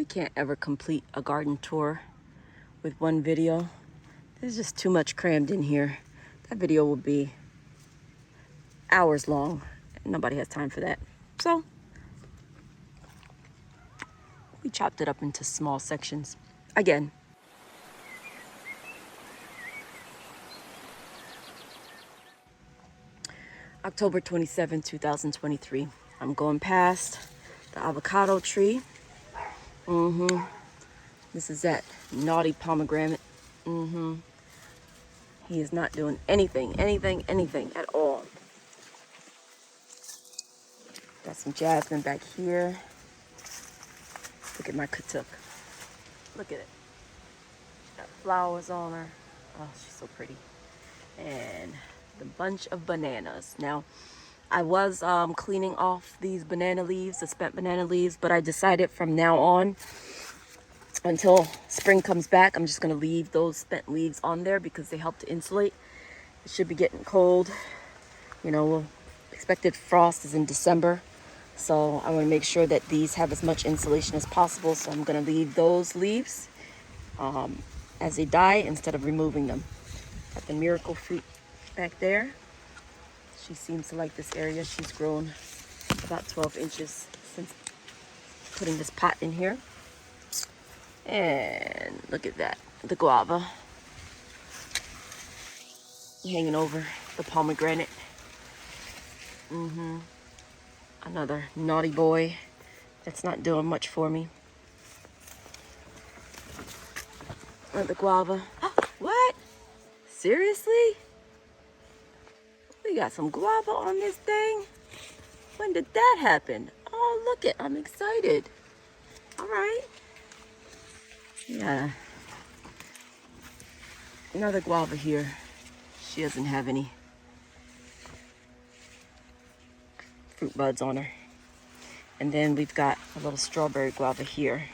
We can't ever complete a garden tour with one video. There's just too much crammed in here. That video will be hours long. Nobody has time for that. So we chopped it up into small sections. Again, October 27, 2023. I'm going past the avocado tree. This is that naughty pomegranate. He is not doing anything at all. Got some jasmine back here. Look at my katuk. Look at it. Got flowers on her. Oh, she's so pretty. And the bunch of bananas. Now, I was cleaning off these banana leaves, the spent banana leaves, but I decided from now on, until spring comes back, I'm just gonna leave those spent leaves on there because they help to insulate. It should be getting cold. You know, expected frost is in December. So I want to make sure that these have as much insulation as possible. So I'm going to leave those leaves as they die instead of removing them. Got the miracle fruit back there. She seems to like this area. She's grown about 12 inches since putting this pot in here. And look at that, the guava hanging over the pomegranate. Another naughty boy that's not doing much for me. The guava. What? Seriously? We got some guava on this thing? When did that happen? Oh, look it. I'm excited. All right. Yeah. Another guava here. She doesn't have any fruit buds on her. And then we've got a little strawberry guava here.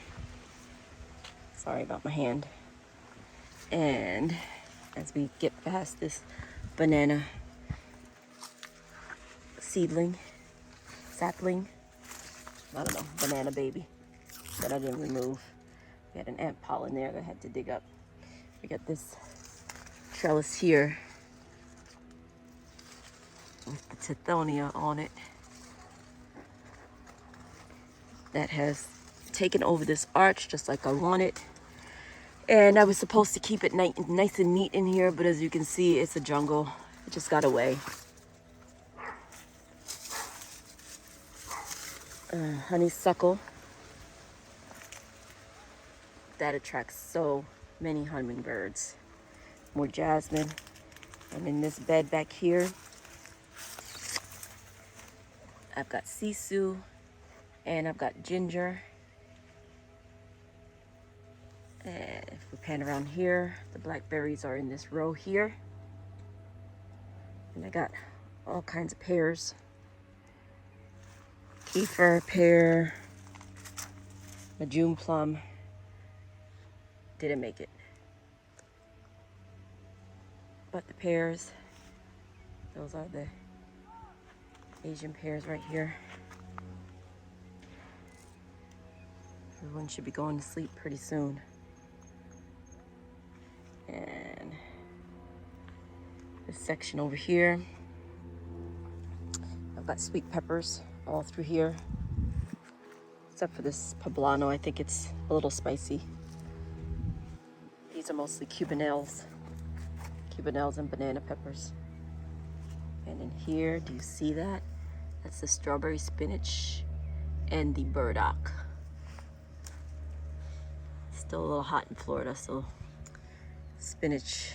Sorry about my hand. And as we get past this banana sapling, I don't know, banana baby that I didn't remove. We had an ant pollen there that I had to dig up. We got this trellis here with the tithonia on it that has taken over this arch just like I wanted. And I was supposed to keep it nice and neat in here, but as you can see, it's a jungle. It just got away. Honeysuckle. That attracts so many hummingbirds. More jasmine. And in this bed back here, I've got sisu and I've got ginger. And if we pan around here, the blackberries are in this row here. And I got all kinds of pears. Kefir pear, Majun plum. Didn't make it. But the pears, those are the Asian pears right here. Everyone should be going to sleep pretty soon. And this section over here, I've got sweet peppers all through here, except for this poblano. I think it's a little spicy. These are mostly cubanelles and banana peppers. And in here, do you see that? That's the strawberry spinach and the burdock. Still a little hot in Florida, so spinach,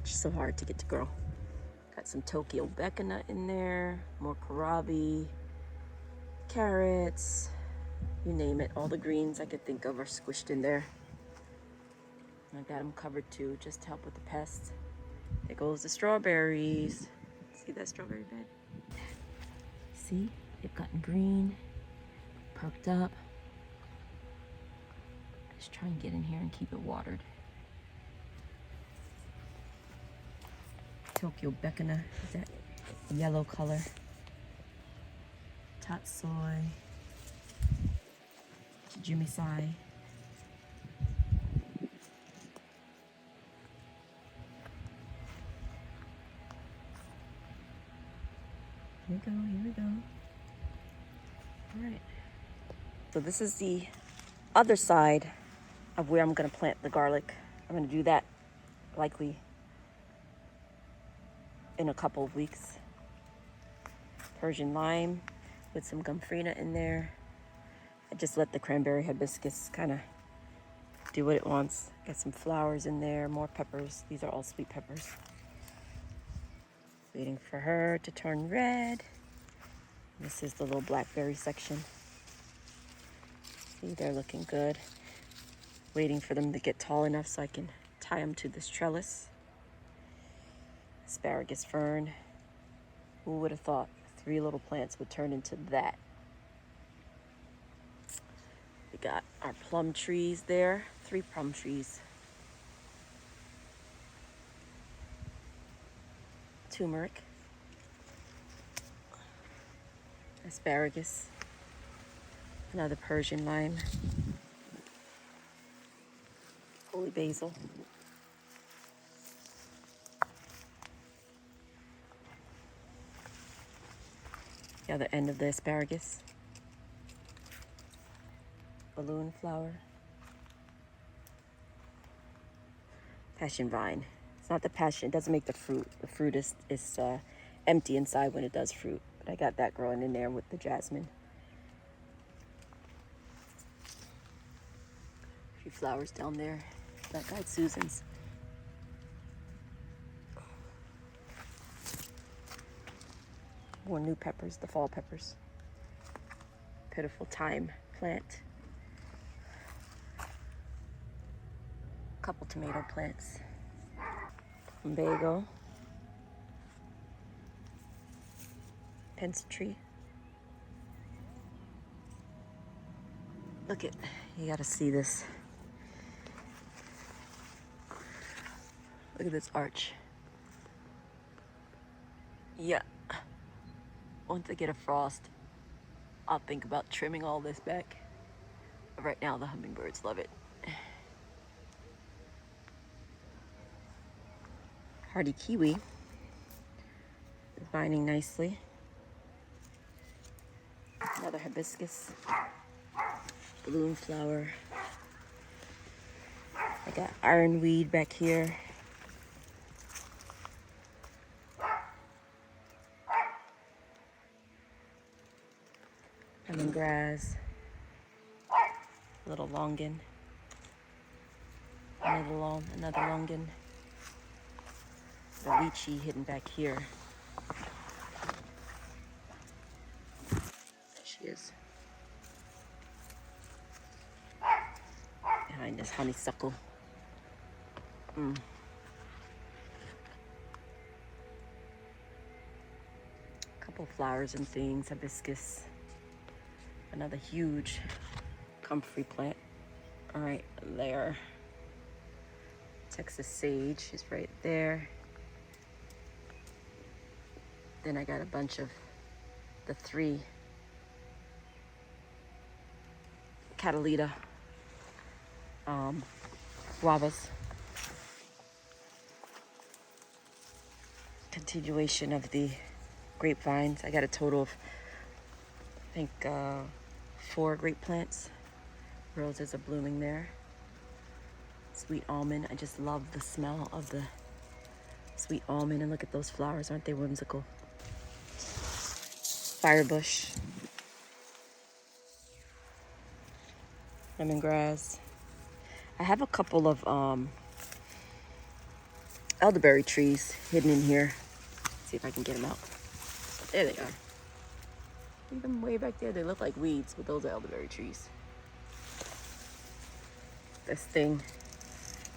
so hard to get to grow. Got some Tokyo becana in there, more kohlrabi, carrots, you name it. All the greens I could think of are squished in there. I got them covered too, just to help with the pests. There goes the strawberries. See that strawberry bed? See, they've gotten green, perked up. Just try and get in here and keep it watered. Tokyo becana is that yellow color. Tatsoi, Jimmy Sai. Here we go, here we go. All right. So this is the other side of where I'm gonna plant the garlic. I'm gonna do that likely in a couple of weeks. Persian lime with some gomphrena in there. I just let the cranberry hibiscus kind of do what it wants. Got some flowers in there, more peppers. These are all sweet peppers. Waiting for her to turn red. This is the little blackberry section. See, they're looking good. Waiting for them to get tall enough so I can tie them to this trellis. Asparagus fern. Who would have thought 3 little plants would turn into that? We got our plum trees there. 3 plum trees. Turmeric. Asparagus. Another Persian lime. Holy basil. The other end of the asparagus. Balloon flower. Passion vine. It's not the passion, it doesn't make the fruit. The fruit is empty inside when it does fruit. But I got that growing in there with the jasmine. A few flowers down there. That guy Susan's. More new peppers, the fall peppers. Pitiful thyme plant. Couple tomato plants. Lumbago. Pencil tree. Look at, you gotta see this. Look at this arch. Yeah. Once I get a frost, I'll think about trimming all this back. But right now, the hummingbirds love it. Hardy kiwi is vining nicely. Another hibiscus. Balloon flower. I got ironweed back here. Lemongrass. Little longan. Another longan. The lychee hidden back here. There she is. Behind this honeysuckle. Couple flowers and things, hibiscus. Another huge comfrey plant. All right, there. Texas sage is right there. Then I got a bunch of the 3 Catalina guavas. Continuation of the grapevines. I got a total of, I think, 4 grape plants. Roses are blooming there. Sweet almond. I just love the smell of the sweet almond. And look at those flowers. Aren't they whimsical? Firebush. Lemongrass. I have a couple of elderberry trees hidden in here. Let's see if I can get them out. There they are. Leave them way back there. They look like weeds, but those are elderberry trees. This thing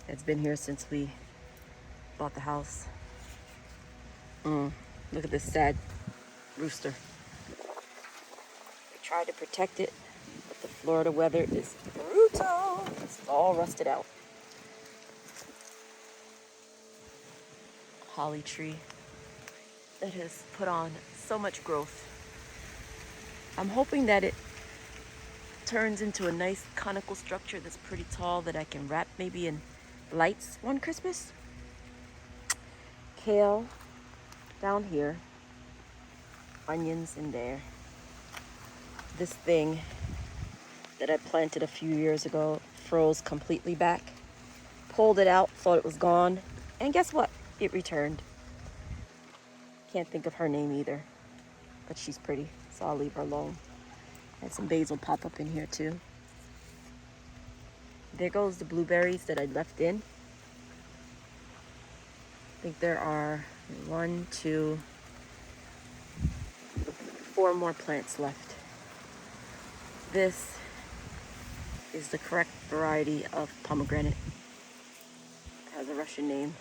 that's been here since we bought the house. Look at this sad rooster. We tried to protect it, but the Florida weather is brutal. It's all rusted out. Holly tree that has put on so much growth. I'm hoping that it turns into a nice conical structure that's pretty tall that I can wrap maybe in lights one Christmas. Kale down here. Onions in there. This thing that I planted a few years ago froze completely back. Pulled it out, thought it was gone, and guess what? It returned. Can't think of her name either, but she's pretty, so I'll leave her alone. Had some basil pop up in here too. There goes the blueberries that I left in. I think there are 1, 2, 4 more plants left. This is the correct variety of pomegranate. It has a Russian name.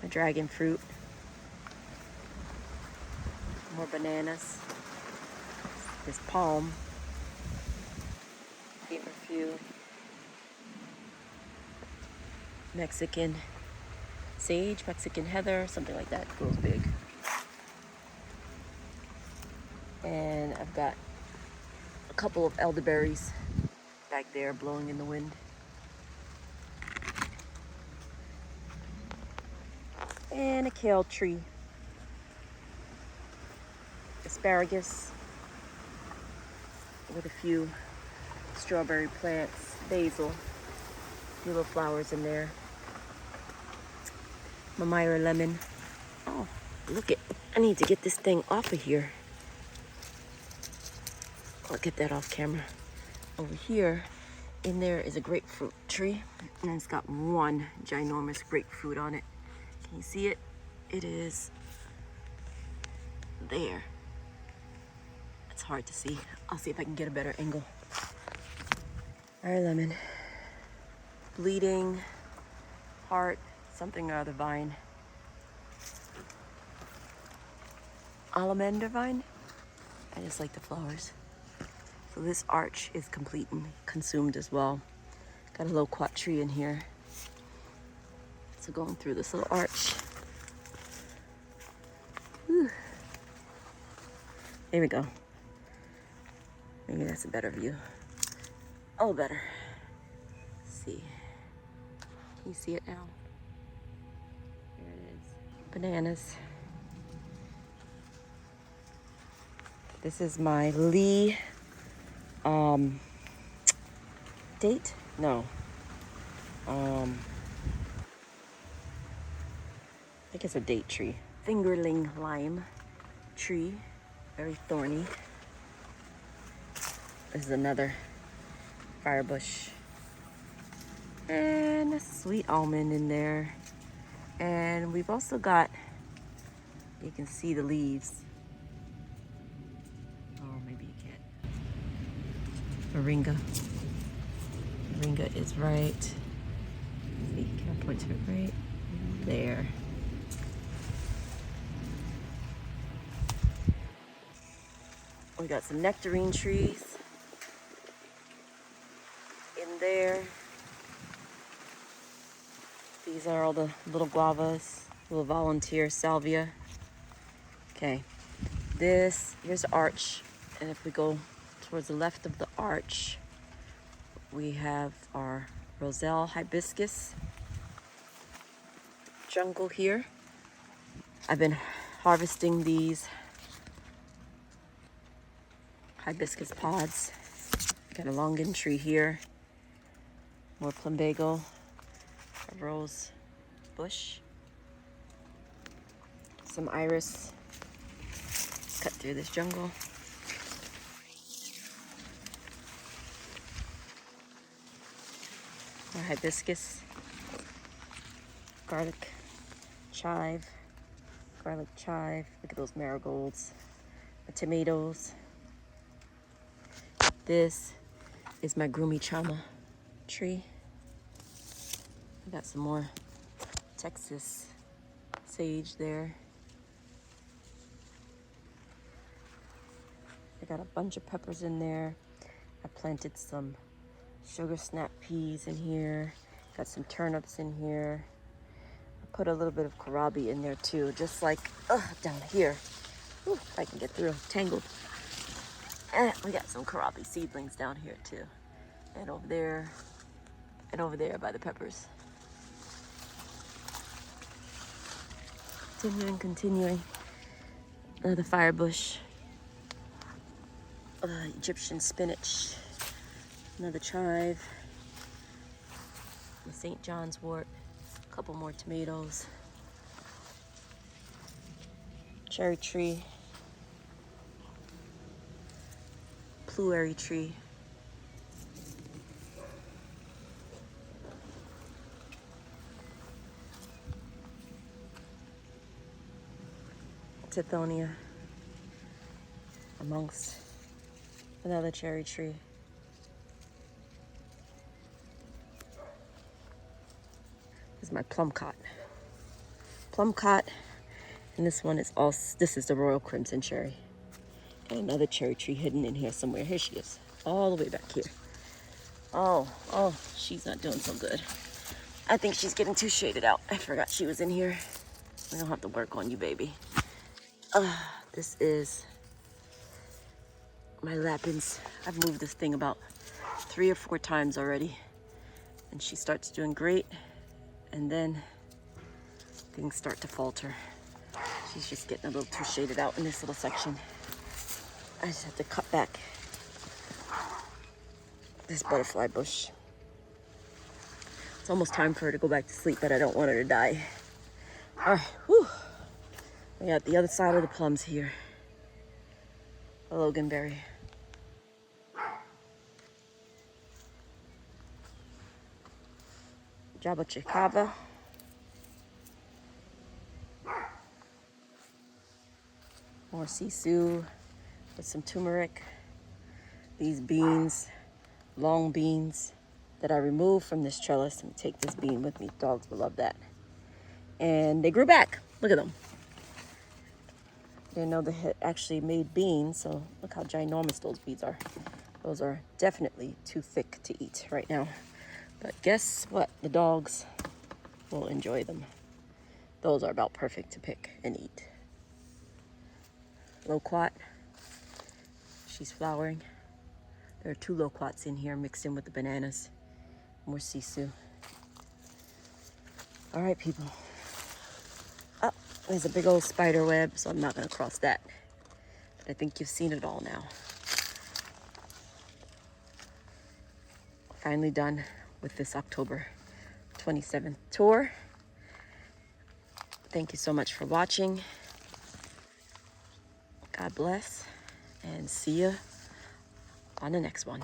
A dragon fruit. More bananas. This palm. Feverfew. Mexican sage, Mexican heather, something like that. Grows big. And I've got a couple of elderberries back there blowing in the wind. And a kale tree. Asparagus with a few strawberry plants, basil, few little flowers in there. Mamira lemon. Oh, look it. I need to get this thing off of here. I'll get that off camera. Over here, in there is a grapefruit tree, and it's got one ginormous grapefruit on it. Can you see it? It is there. It's hard to see. I'll see if I can get a better angle. Our lemon. Bleeding heart, something or other vine. Alamander vine. I just like the flowers. So this arch is completely consumed as well. Got a loquat tree in here. So going through this little arch. Whew. There we go. Maybe that's a better view. Oh, better. Let's see. Can you see it now? There it is. Bananas. This is my Lee date? No. I think it's a date tree. Fingerling lime tree. Very thorny. This is another firebush. And a sweet almond in there. And we've also got, you can see the leaves. Oh, maybe you can't. Moringa. Moringa is right. See, can I point to it right there? We got some nectarine trees in there. These are all the little guavas, little volunteer salvia. Okay, here's the arch. And if we go towards the left of the arch, we have our Roselle hibiscus jungle here. I've been harvesting these hibiscus pods. Got a longan tree here. More plumbago. A rose bush. Some iris. Cut through this jungle. More hibiscus. Garlic chive. Garlic chive. Look at those marigolds. The tomatoes. This is my Grumi Chama tree. I got some more Texas sage there. I got a bunch of peppers in there. I planted some sugar snap peas in here. Got some turnips in here. I put a little bit of kohlrabi in there too, just like down here. Whew, if I can get through, tangled. We got some kohlrabi seedlings down here too. And over there by the peppers. Continuing. Another firebush. Egyptian spinach. Another chive. The St. John's wort. A couple more tomatoes. Cherry tree. Blueberry tree. Tithonia. Amongst another cherry tree. This is my plum cot. Plum cot, and this one is this is the Royal Crimson cherry. And another cherry tree hidden in here somewhere. Here she is, all the way back here. Oh, she's not doing so good. I think she's getting too shaded out. I forgot she was in here. We don't have to work on you, baby. This is my lapins. I've moved this thing about 3 or 4 times already. And she starts doing great. And then things start to falter. She's just getting a little too shaded out in this little section. I just have to cut back this butterfly bush. It's almost time for her to go back to sleep, but I don't want her to die. All right, whew. We got the other side of the plums here. A loganberry. Jaboticaba. More sisu with some turmeric. These beans, long beans that I removed from this trellis. Let me take this bean with me. Dogs will love that. And they grew back. Look at them. Didn't know they had actually made beans, so look how ginormous those beans are. Those are definitely too thick to eat right now. But guess what? The dogs will enjoy them. Those are about perfect to pick and eat. Loquat. She's flowering. There are 2 loquats in here mixed in with the bananas. More sisu. All right, people. Oh, there's a big old spider web, so I'm not going to cross that. But I think you've seen it all now. Finally done with this October 27th tour. Thank you so much for watching. God bless, and see you on the next one.